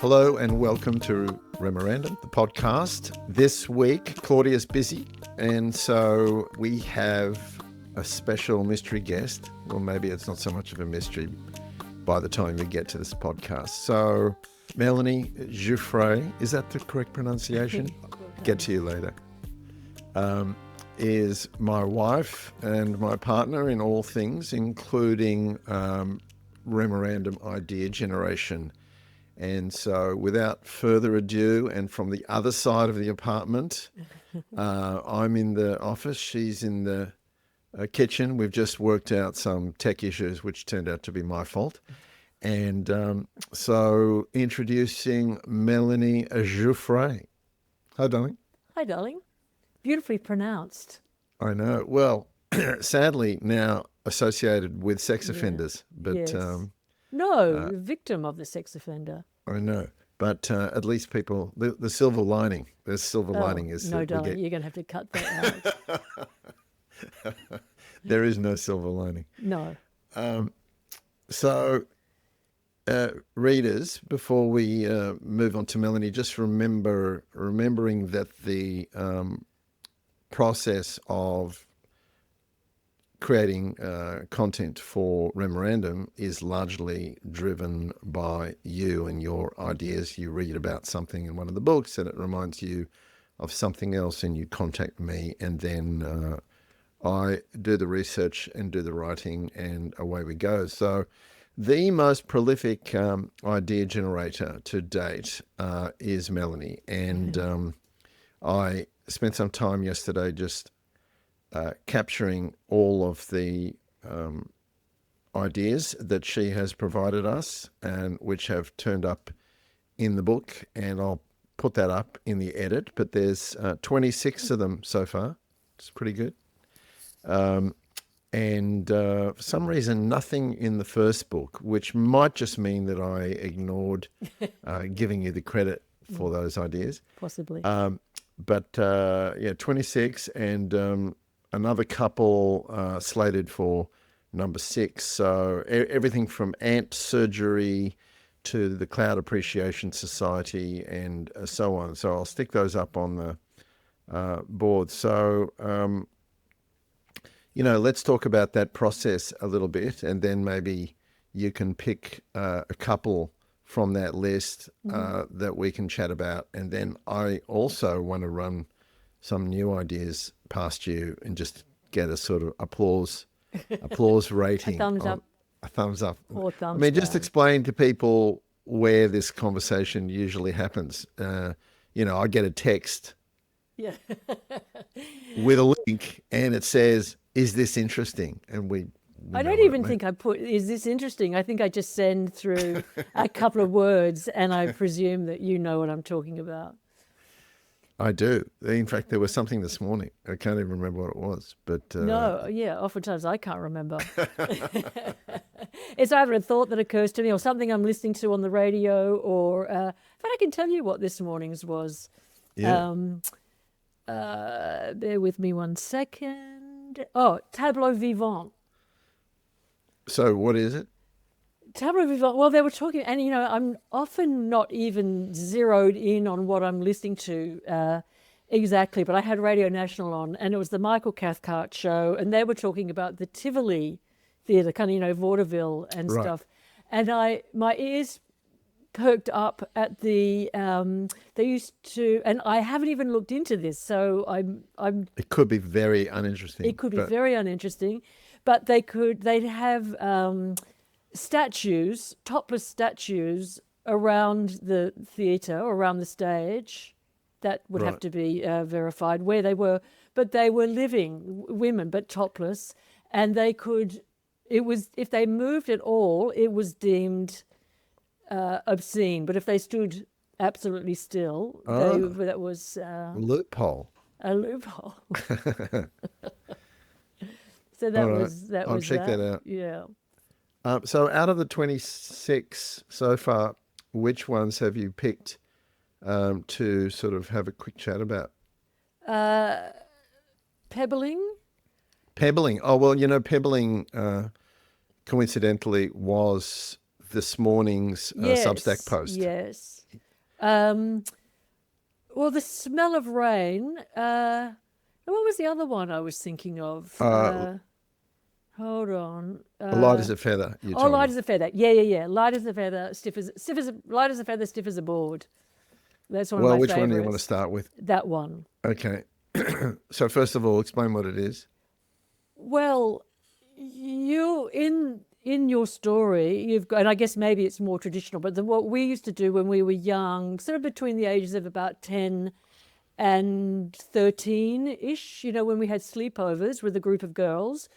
Hello and welcome to Memorandum, the podcast. This week, Claudia's busy, and so we have a special mystery guest. Well, maybe it's not so much of a mystery by the time we get to this podcast. So, Melanie Jouffret, is that the correct pronunciation? Get to you later. Is my wife and my partner in all things, including memorandum idea generation. And so without further ado, and from the other side of the apartment, I'm in the office, she's in the kitchen. We've just worked out some tech issues, which turned out to be my fault. And so introducing Melanie Jouffret. Hi, darling. Hi, darling. Beautifully pronounced. I know. Well, sadly now associated with sex offenders, but yes. No, victim of the sex offender. I know, but at least people, the silver lining, the silver lining is no, darling, you're going to have to cut that out. There is no silver lining. No. So, readers, before we move on to Melanie, just remembering that the process of creating content for Memorandum is largely driven by you and your ideas. You read about something in one of the books and it reminds you of something else and you contact me, and then I do the research and do the writing and away we go. So the most prolific idea generator to date is Melanie, and I spent some time yesterday just capturing all of the ideas that she has provided us and which have turned up in the book, and I'll put that up in the edit, but there's 26 of them so far. It's pretty good. And for some reason, nothing in the first book, which might just mean that I ignored giving you the credit for those ideas. Possibly. But 26 and another couple slated for number 6. So everything from ant surgery to the Cloud Appreciation Society and so on. So I'll stick those up on the board. So, let's talk about that process a little bit, and then maybe you can pick a couple from that list that we can chat about. And then I also want to run some new ideas past you and just get a sort of applause rating. A thumbs up. A thumbs up. Or thumbs down. Just down. explain to people where this conversation usually happens. I get a text with a link and it says, "Is this interesting?" And I don't even think I put, "Is this interesting?" I think I just send through a couple of words and I presume that you know what I'm talking about. I do. In fact, there was something this morning. I can't even remember what it was. But oftentimes I can't remember. It's either a thought that occurs to me or something I'm listening to on the radio, or but I can tell you what this morning's was. Yeah. Bear with me one second. Oh, tableau vivant. So what is it? Tableau vivant. Well, they were talking, and I'm often not even zeroed in on what I'm listening to exactly, but I had Radio National on, and it was the Michael Cathcart show, and they were talking about the Tivoli Theatre, kind of, vaudeville and Right. stuff. And my ears perked up at the, they used to, and I haven't even looked into this, so I'm. It could be very uninteresting. It could be very uninteresting, but they'd have statues, topless statues around the theatre, around the stage. That would have to be verified where they were, but they were living women, but topless, and they could. It was, if they moved at all, it was deemed obscene. But if they stood absolutely still, that was loophole. A loophole. So that was that. I'll check that out. Yeah. So out of the 26 so far, which ones have you picked to sort of have a quick chat about? Pebbling. Pebbling. Oh, well, Pebbling coincidentally was this morning's Substack post. Yes. Well, the smell of rain. What was the other one I was thinking of? Hold on. Light as a feather, you told Light me. as a feather. Yeah. Light as a feather, light as a feather, stiff as a board. That's one of Well, my which one do you want to favorites. start with? That one. Okay. So first of all, explain what it is. Well, you in your story, you've got, and I guess maybe it's more traditional, but what we used to do when we were young, sort of between the ages of about 10 and 13-ish, when we had sleepovers with a group of girls,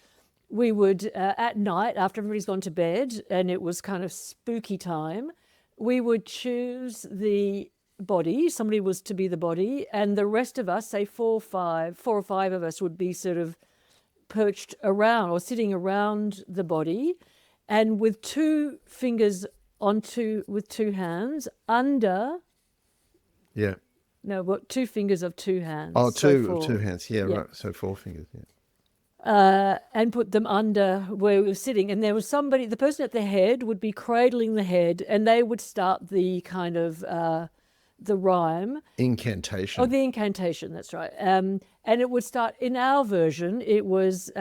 we would, at night, after everybody's gone to bed, and it was kind of spooky time, we would choose the body. Somebody was to be the body, and the rest of us, say four or five of us, would be sort of perched around or sitting around the body, and with two fingers with two hands under. Yeah. No, what? Two fingers of two hands. Oh, so two hands. Yeah, yeah. right. So four fingers. Yeah. And put them under where we were sitting. And there was somebody, the person at the head would be cradling the head, and they would start the kind of the rhyme. Incantation. Oh, the incantation, that's right. And it would start, in our version, it was,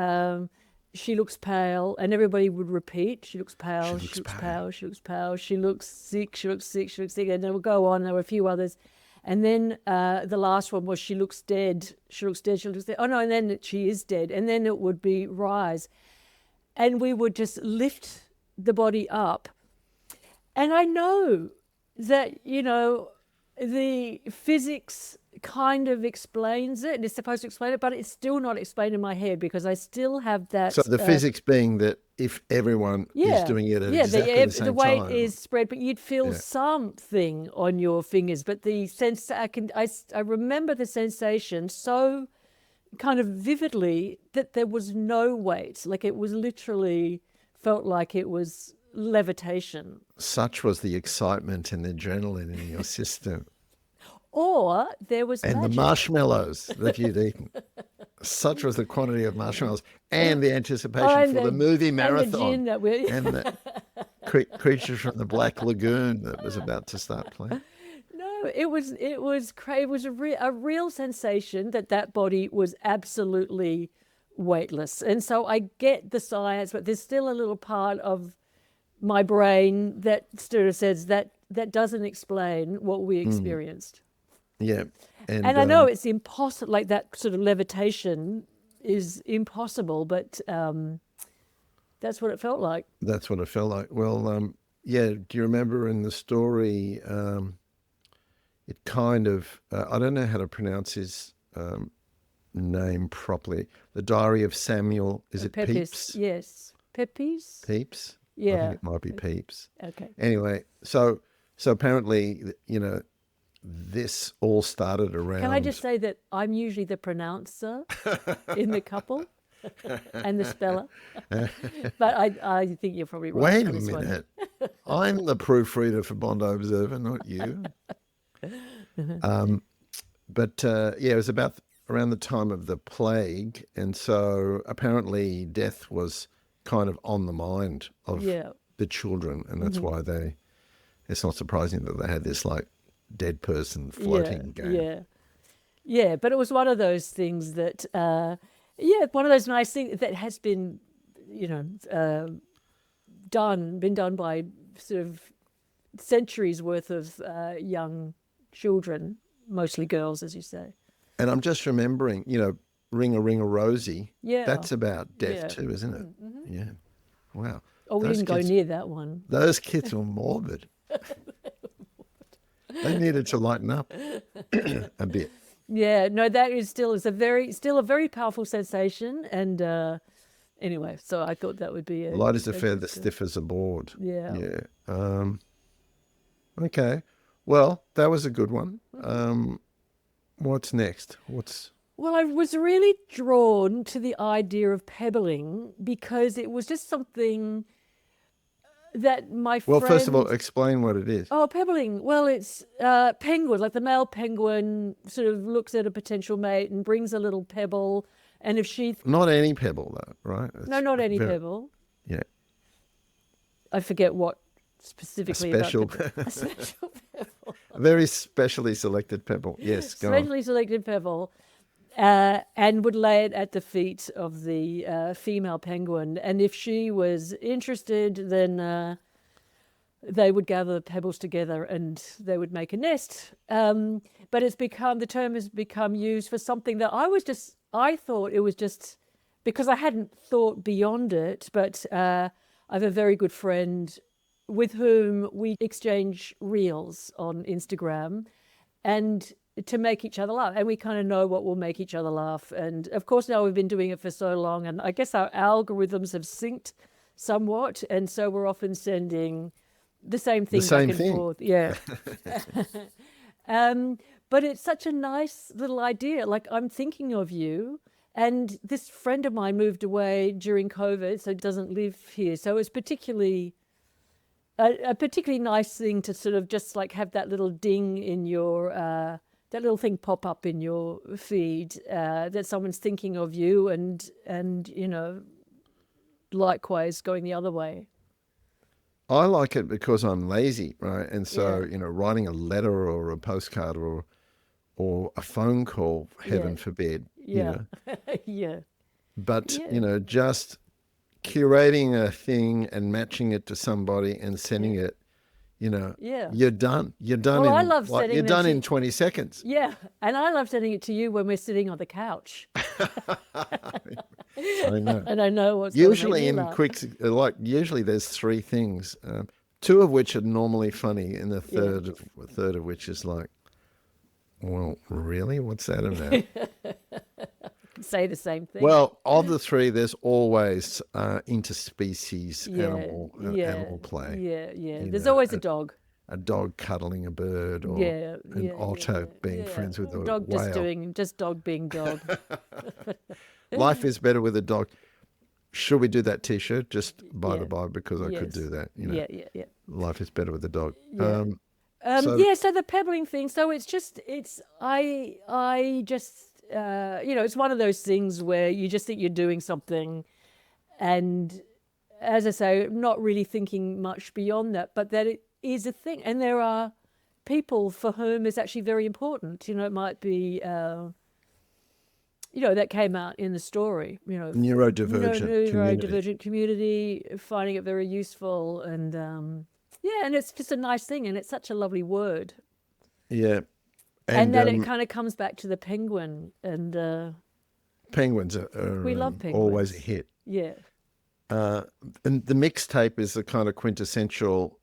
she looks pale, and everybody would repeat, she looks pale, she looks pale, she looks pale, she looks sick, she looks sick, she looks sick, and it would go on. There were a few others. And then the last one was she looks dead, she looks dead, she looks dead. Oh, no, and then she is dead. And then it would be rise. And we would just lift the body up. And I know that, the physics kind of explains it, and it's supposed to explain it, but it's still not explained in my head because I still have that. So the physics being that if everyone is doing it at exactly the same the weight time, is spread, but you'd feel something on your fingers. But the sense, I remember the sensation so kind of vividly that there was no weight. Like it was literally felt like it was levitation. Such was the excitement and adrenaline in your system. Or there was and magic. The marshmallows that you'd eaten. Such was the quantity of marshmallows and the anticipation for the movie marathon and the creature from the Black Lagoon that was about to start playing. No, it was a real sensation that body was absolutely weightless. And so I get the science, but there's still a little part of my brain that sort of says that doesn't explain what we experienced. Yeah. And I know it's impossible, like that sort of levitation is impossible, but that's what it felt like. That's what it felt like. Well, yeah, do you remember in the story, it kind of, I don't know how to pronounce his name properly. The Diary of Samuel, is it Pepys? Yes. Pepys? Pepys? Yeah. I think it might be Pepys. Okay. Anyway, so apparently, this all started around. Can I just say that I'm usually the pronouncer in the couple and the speller? But I think you're probably right. Wait a minute. I'm the proofreader for Bondi Observer, not you. But it was about around the time of the plague. And so apparently death was kind of on the mind of the children. And that's why it's not surprising that they had this like dead person floating game. Yeah, but it was one of those things that, one of those nice things that has been, been done by sort of centuries worth of young children, mostly girls, as you say. And I'm just remembering, Ring a Rosie. Yeah. That's about death too, isn't it? Mm-hmm. Yeah. Wow. Oh, we didn't go near that one. Those kids were morbid. They needed to lighten up a bit. Yeah, no, that is still a very powerful sensation. And anyway, so I thought that would be light as a feather, stiff as a board. Yeah. Yeah. Okay. Well, that was a good one. What's next? Well, I was really drawn to the idea of pebbling because it was just something that my friend... Well, first of all, explain what it is. Oh, pebbling. Well, it's penguin, like the male penguin sort of looks at a potential mate and brings a little pebble, and if she... Not any pebble, though, right? No, not any pebble. Yeah. I forget what specifically a special pebble. Very specially selected pebble. Yes, go on. Specially selected pebble, and would lay it at the feet of the female penguin. And if she was interested, then they would gather the pebbles together and they would make a nest. But the term has become used for something that I thought it was just because I hadn't thought beyond it. But I have a very good friend with whom we exchange reels on Instagram and to make each other laugh. And we kind of know what will make each other laugh. And of course, now we've been doing it for so long. And I guess our algorithms have synced somewhat. And so we're often sending the same thing back and forth. Yeah. But it's such a nice little idea. Like, I'm thinking of you. And this friend of mine moved away during COVID, so doesn't live here. So it's a particularly nice thing to sort of just like have that little ding in your, that little thing pop up in your feed, that someone's thinking of you and, you know, likewise going the other way. I like it because I'm lazy, right? And so, you know, writing a letter or a postcard or a phone call, heaven forbid, you know. Yeah. But, you know, just curating a thing and matching it to somebody and sending it, you know, you're done. You're done Well, I love sending you're them done to- in 20 seconds. Yeah. And I love sending it to you when we're sitting on the couch. I know. And I know what's Usually going in on. usually there's three things, two of which are normally funny, and the third of which is like, well, really? What's that about? Say the same thing. Well, of the three, there's always interspecies animal play. Yeah. There's always a dog. A dog cuddling a bird, or an otter being friends with a dog whale. just dog being dog. Life is better with a dog. Should we do that T-shirt? Just by the by, because I could do that. You know, Yeah. life is better with a dog. Yeah. So the pebbling thing. So I just you know, it's one of those things where you just think you're doing something, and as I say, not really thinking much beyond that, but that it is a thing, and there are people for whom it's actually very important. You know, it might be. You know, that came out in the story, you know. Neurodivergent community, finding it very useful. And, and it's just a nice thing. And it's such a lovely word. Yeah. And then it kind of comes back to the penguin. And penguins we love penguins. Always a hit. Yeah. And the mixtape is the kind of quintessential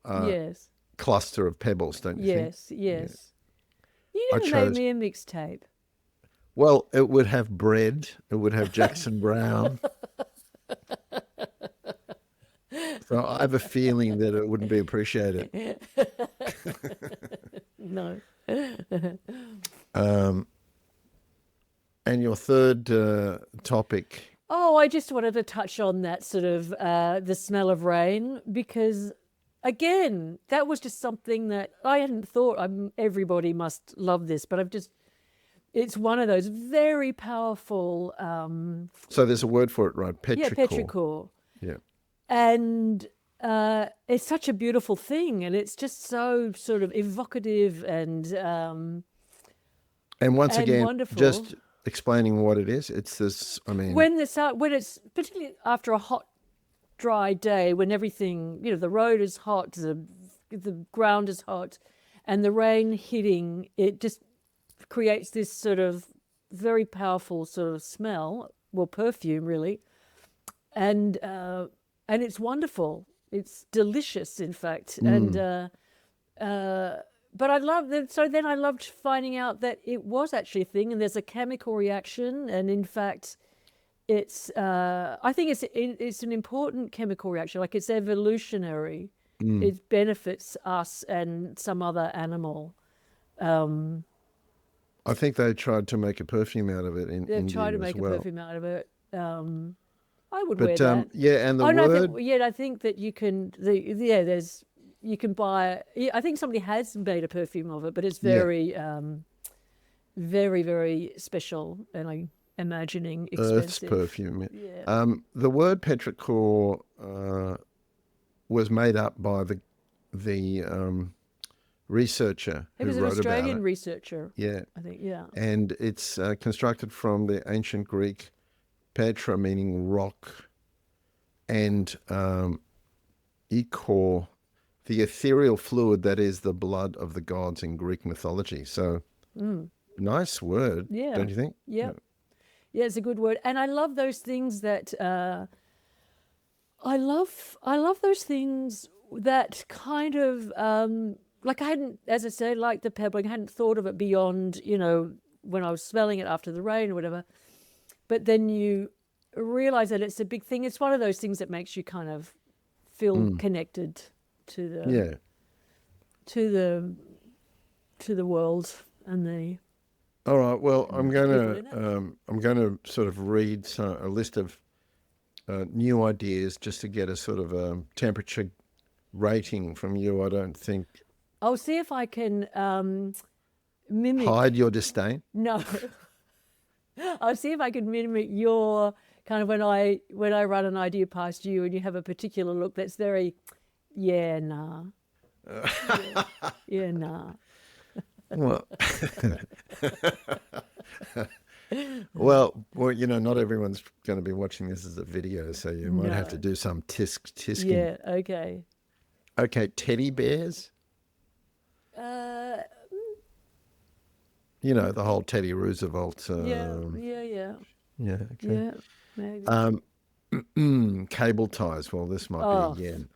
cluster of pebbles, don't you think? Yes. You never made me a mixtape. Well, it would have bread. It would have Jackson Brown. So I have a feeling that it wouldn't be appreciated. No. And your third topic. Oh, I just wanted to touch on that sort of the smell of rain, because, again, that was just something that I hadn't thought. Everybody must love this, but it's one of those very powerful. So there's a word for it, right? Petrichor. Yeah, petrichor. Yeah. And it's such a beautiful thing, and it's just so sort of evocative and once again, wonderful. Just explaining what it is. It's this. I mean, when it's particularly after a hot, dry day, when everything, you know, the road is hot, the ground is hot, and the rain hitting it just creates this sort of very powerful sort of smell, well, perfume really, and it's wonderful. It's delicious, in fact, and but I love that. So then I loved finding out that it was actually a thing, and there's a chemical reaction, and in fact, it's I think it's an important chemical reaction. Like, it's evolutionary. It benefits us and some other animal. I think they tried to make a perfume out of it in India. They tried to make a perfume out of it. I would wear that. Yeah, and the word. I think that you can. You can buy. I think somebody has made a perfume of it, but it's very, very, very special, and I'm imagining expensive. Earth's perfume. Yeah. The word petrichor was made up by the researcher He who was an wrote about Australian it. researcher, Yeah. I think. Yeah. And it's constructed from the ancient Greek petra, meaning rock, and ichor, the ethereal fluid that is the blood of the gods in Greek mythology. So nice word, Yeah. don't you think? Yeah. Yeah, it's a good word. And I love those things that I love those things that kind of like I hadn't, as I say, like the pebbling, I hadn't thought of it beyond, when I was smelling it after the rain or whatever. But then you realize that it's a big thing. It's one of those things that makes you kind of feel connected to the Yeah. to the to the world and the All right. Well, I'm people going in it. to sort of read a list of new ideas just to get a sort of temperature rating from you. I don't think I'll see if I can mimic. hide your disdain. No, I'll see if I can mimic your kind of when I run an idea past you and you have a particular look that's very, yeah, nah, yeah, nah. Well, well, not everyone's going to be watching this as a video, so you might have to No. do some tisking. Yeah, okay. Okay, teddy bears. Uh, The whole Teddy Roosevelt. yeah, Yeah. Okay. yeah, maybe. Cable ties. Well, this might Oh, be a yen.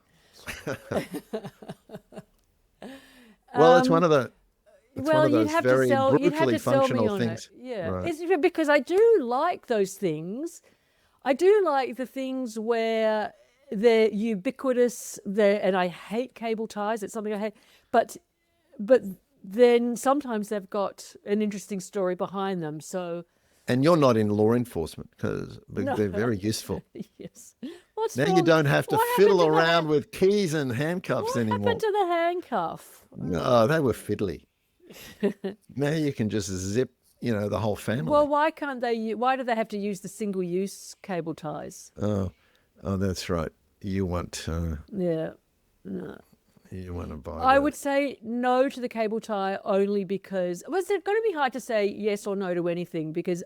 Well, it's one of the. It's one well, of those very you'd have brutally to sell me functional on things. it. Yeah, Right. it's because I do like those things. I do like the things where they're ubiquitous. And I hate cable ties. It's something I hate. But then sometimes they've got an interesting story behind them. So And you're not in law enforcement because no, they're very useful. yes. What's Now you wrong? don't have to What happened fiddle to around with keys and handcuffs What anymore. happened to the handcuff? No, they were fiddly. Now you can just zip, the whole family. Well, why can't they? Why do they have to use the single-use cable ties? Oh, that's right. You want Yeah. No. you want to buy. I would say no to the cable tie only because it's going to be hard to say yes or no to anything because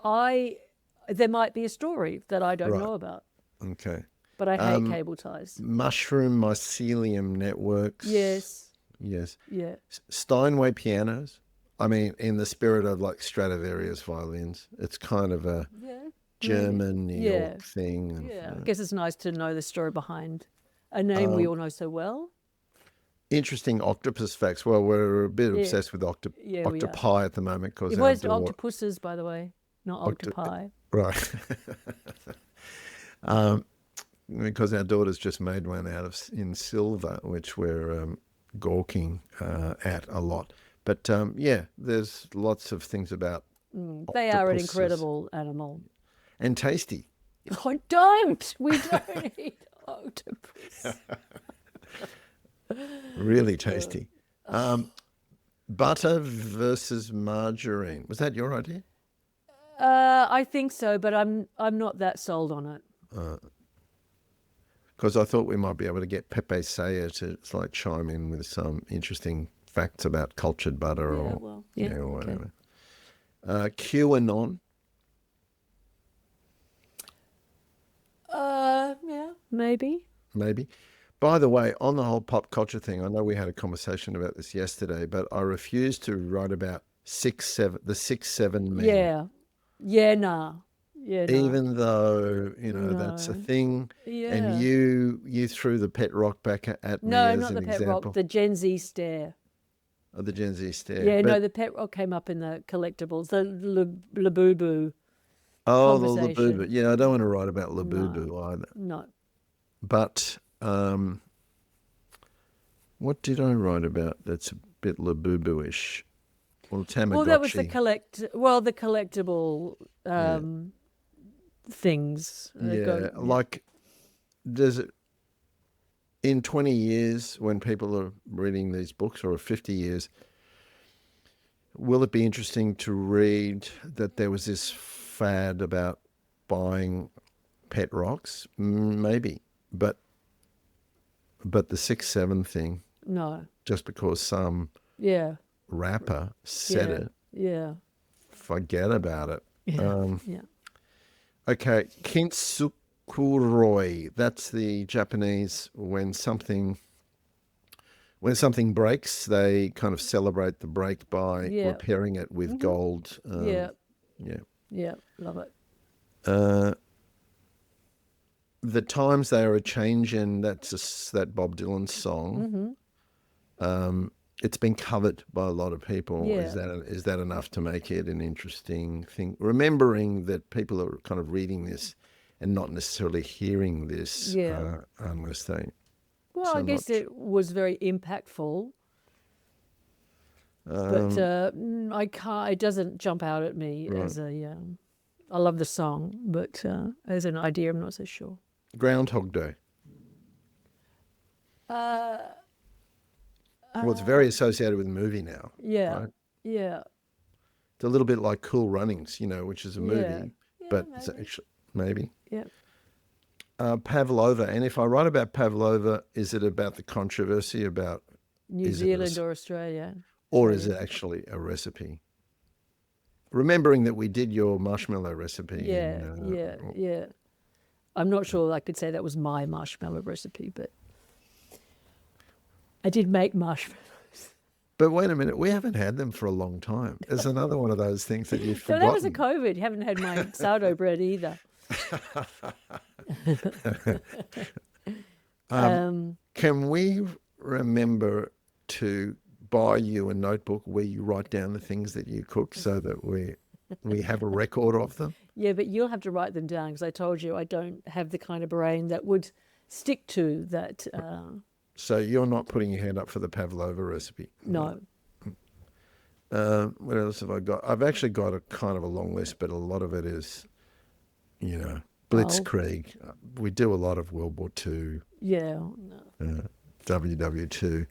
there might be a story that I don't Right. know about, Okay. but I hate cable ties. Mushroom mycelium networks. Yes. Yes. Yeah. Steinway pianos. I mean, in the spirit of like Stradivarius violins, it's kind of a Yeah. German New Yeah. York thing. And, Yeah. I guess it's nice to know the story behind a name we all know so well. Interesting octopus facts. Well, we're a bit Yeah. obsessed with Yeah, we are. octopi at the moment because It was octopuses, by the way, not octopi. right. Because our daughter's just made one in silver, which we're gawking at a lot. But yeah, there's lots of things about They are an octopuses. incredible animal. And tasty. Oh, don't! We don't eat octopus. Really tasty. Butter versus margarine. Was that your idea? I think so, but I'm not that sold on it. Because I thought we might be able to get Pepe Sayer to chime in with some interesting facts about cultured butter or whatever. QAnon. Yeah, maybe. Maybe. By the way, on the whole pop culture thing, I know we had a conversation about this yesterday, but I refuse to write about the 6'7" men. Yeah. Yeah, nah. Yeah, nah. Even though, that's a thing. Yeah. And you threw the pet rock back at me No, as not an the pet example. rock, the Gen Z stare. Of the Gen Z stare. Yeah, But- no, the pet rock came up in the collectibles, the Labubu. Oh, the conversation. Labubu. Yeah, I don't want to write about Labubu either. No. But what did I write about that's a bit Labubu-ish? Well, Tamagotchi. Well, that was the collectible things. Does it, in 20 years, when people are reading these books, or 50 years, will it be interesting to read that there was this fad about buying pet rocks? Maybe. But the 6'7" thing, No. just because some Yeah. rapper said Yeah. it. Yeah. Forget about it. Yeah. Yeah. Okay, kintsukuroi. That's the Japanese when something breaks, they kind of celebrate the break by Yeah. repairing it with gold. Yeah. Yeah. Yeah. Love it. Uh, the times they are a changin'. That Bob Dylan song. It's been covered by a lot of people. Yeah. Is that enough to make it an interesting thing? Remembering that people are kind of reading this and not necessarily hearing this Yeah. unless they. Well, So I not. guess it was very impactful, but I can't. It doesn't jump out at me Right. as a. I love the song, but as an idea, I'm not so sure. Groundhog Day. Uh, Well, it's very associated with the movie now, yeah. right? Yeah. It's a little bit like Cool Runnings, which is a Yeah. movie, Yeah. but it's Maybe. actually maybe. Yeah. Pavlova. And if I write about Pavlova, is it about the controversy about New is it Zealand or Australia? or is Australia. it actually a recipe? Remembering that we did your marshmallow recipe Yeah. Yeah. Yeah. I'm not sure I could say that was my marshmallow recipe, but I did make marshmallows. but wait a minute, we haven't had them for a long time. It's another one of those things that you've So that was a forgotten. COVID. You haven't had my sourdough bread either. Can we remember to buy you a notebook where you write down the things that you cook so that we have a record of them? Yeah, but you'll have to write them down because I told you I don't have the kind of brain that would stick to that. So you're not putting your hand up for the pavlova recipe? No. What else have I got? I've actually got a kind of a long list, but a lot of it is, blitzkrieg. We do a lot of World War II, Yeah. No. WW2,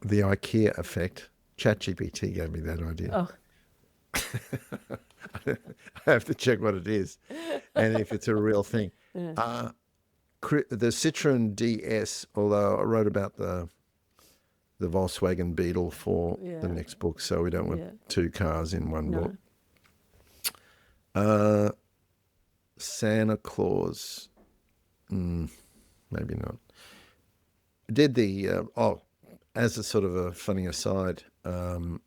the IKEA effect. ChatGPT gave me that idea. Oh, I have to check what it is and if it's a real thing. The Citroen DS, although I wrote about the Volkswagen Beetle for the next book, so we don't want two cars in one book. Santa Claus, maybe not. Did the as a sort of a funny aside, you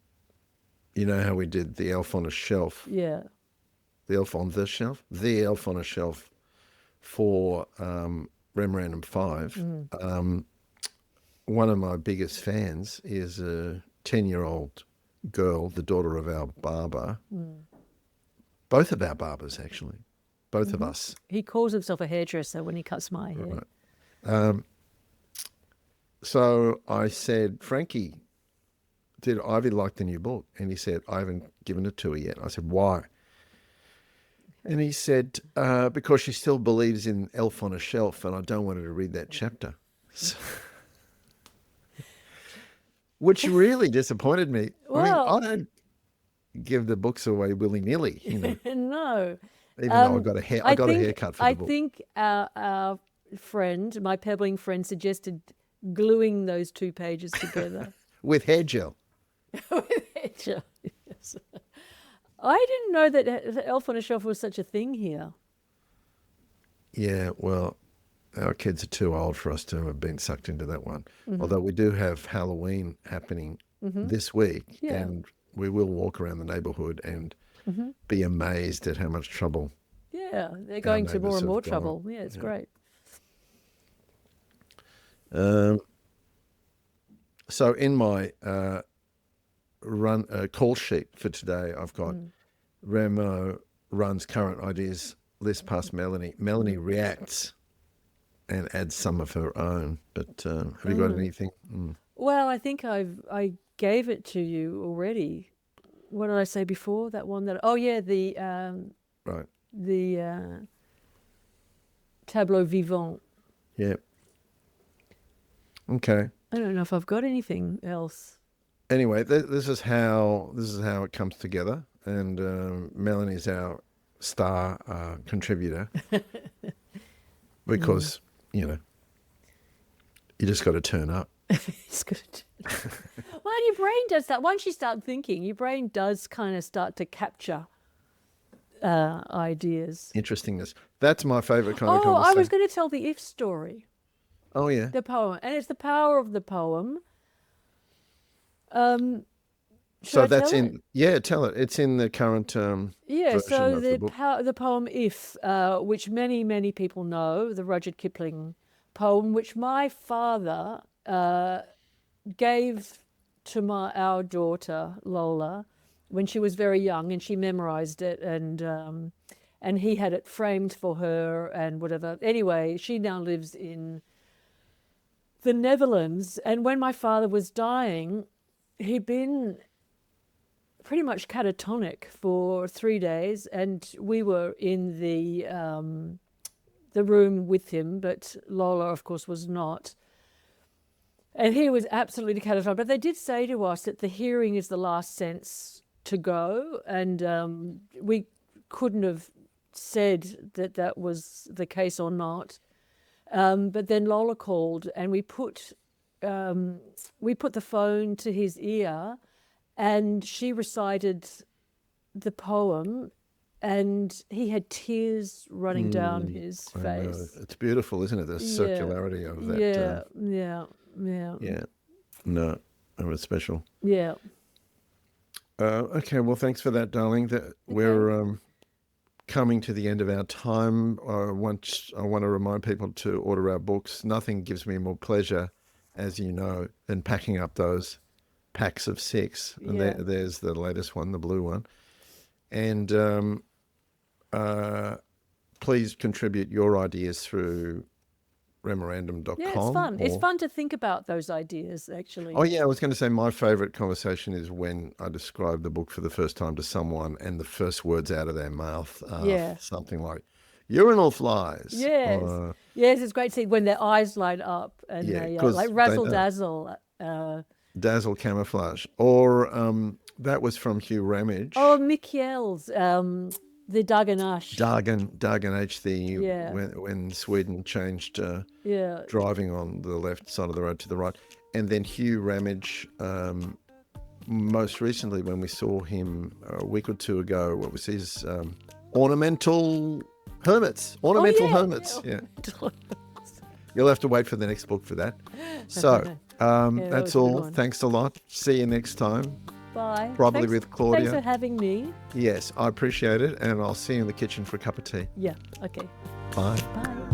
know how we did the Elf on a Shelf, yeah. the Elf on the Shelf, the Elf on a Shelf for Memorandum 5. One of my biggest fans is a 10-year-old girl, the daughter of our barber. Both of our barbers, actually. Both of us. He calls himself a hairdresser when he cuts my hair. Right. So I said, Frankie, did Ivy like the new book? And he said, I haven't given it to her yet. I said, why? And he said, because she still believes in Elf on a Shelf and I don't want her to read that chapter. So, which really disappointed me. Well, I don't give the books away willy-nilly, no. even though I got a haircut for the book. I think our friend, my Pebbling friend, suggested gluing those 2 pages together. With hair gel. With hair gel, yes. I didn't know that Elf on a Shelf was such a thing here. Yeah, well, our kids are too old for us to have been sucked into that one. Although we do have Halloween happening this week, and we will walk around the neighbourhood and be amazed at how much trouble. Yeah, they're going to more and more have gone. trouble. Yeah, it's great. So in my call sheet for today, I've got Remo runs current ideas list past Melanie. Melanie reacts and adds some of her own. But have you got anything? Well, I think I gave it to you already. What did I say before? That one that the Right. the tableau vivant. Yeah. Okay. I don't know if I've got anything else. Anyway, this is how it comes together, and Melanie's our star contributor because you just got to turn up. It's good. Well, your brain does that. Once you start thinking, your brain does kind of start to capture ideas. Interestingness. That's my favorite kind of Oh, I was conversation. going to tell the if story, Oh, yeah. the poem, and it's the power of the poem. Should So I that's tell it? yeah, tell it. It's in the current Yeah. version So of the book. the poem "If," which many people know, the Rudyard Kipling poem, which my father gave to our daughter Lola when she was very young, and she memorized it, and he had it framed for her and whatever. Anyway, she now lives in the Netherlands, and when my father was dying, he'd been pretty much catatonic for 3 days, and we were in the room with him, but Lola, of course, was not. And he was absolutely catatonic. But they did say to us that the hearing is the last sense to go, and we couldn't have said that that was the case or not. But then Lola called, and we put the phone to his ear, and she recited the poem, and he had tears running down his I know. face. It's beautiful, isn't it? The Yeah, circularity of that. yeah. Yeah. No, it was special. Yeah. Okay, well, thanks for that, darling. We're coming to the end of our time. I want to remind people to order our books. Nothing gives me more pleasure, as you know, than packing up those packs of 6. And Yeah. there's the latest one, the blue one. And please contribute your ideas through remorandum.com. Yeah, it's fun. It's or- fun to think about those ideas, actually. Oh, yeah, I was going to say my favorite conversation is when I describe the book for the first time to someone and the first words out of their mouth are Yeah. something like urinal flies. Yes. or, Yes, it's great to see when their eyes light up and Yeah, they 'cause like they razzle know. dazzle. Dazzle camouflage. Or that was from Hugh Ramage. Oh, Mikkel's, the Daganash. Dagen H, Yeah. when Sweden changed Yeah. driving on the left side of the road to the right. And then Hugh Ramage, most recently when we saw him a week or two ago, what was his Ornamental Hermits. Ornamental Hermits. Yeah. You'll have to wait for the next book for that. So that that's was a good all. one. Thanks a lot. See you next time. Bye. Probably Thanks- with Claudia. Thanks for having me. Yes, I appreciate it. And I'll see you in the kitchen for a cup of tea. Yeah. Okay. Bye. Bye.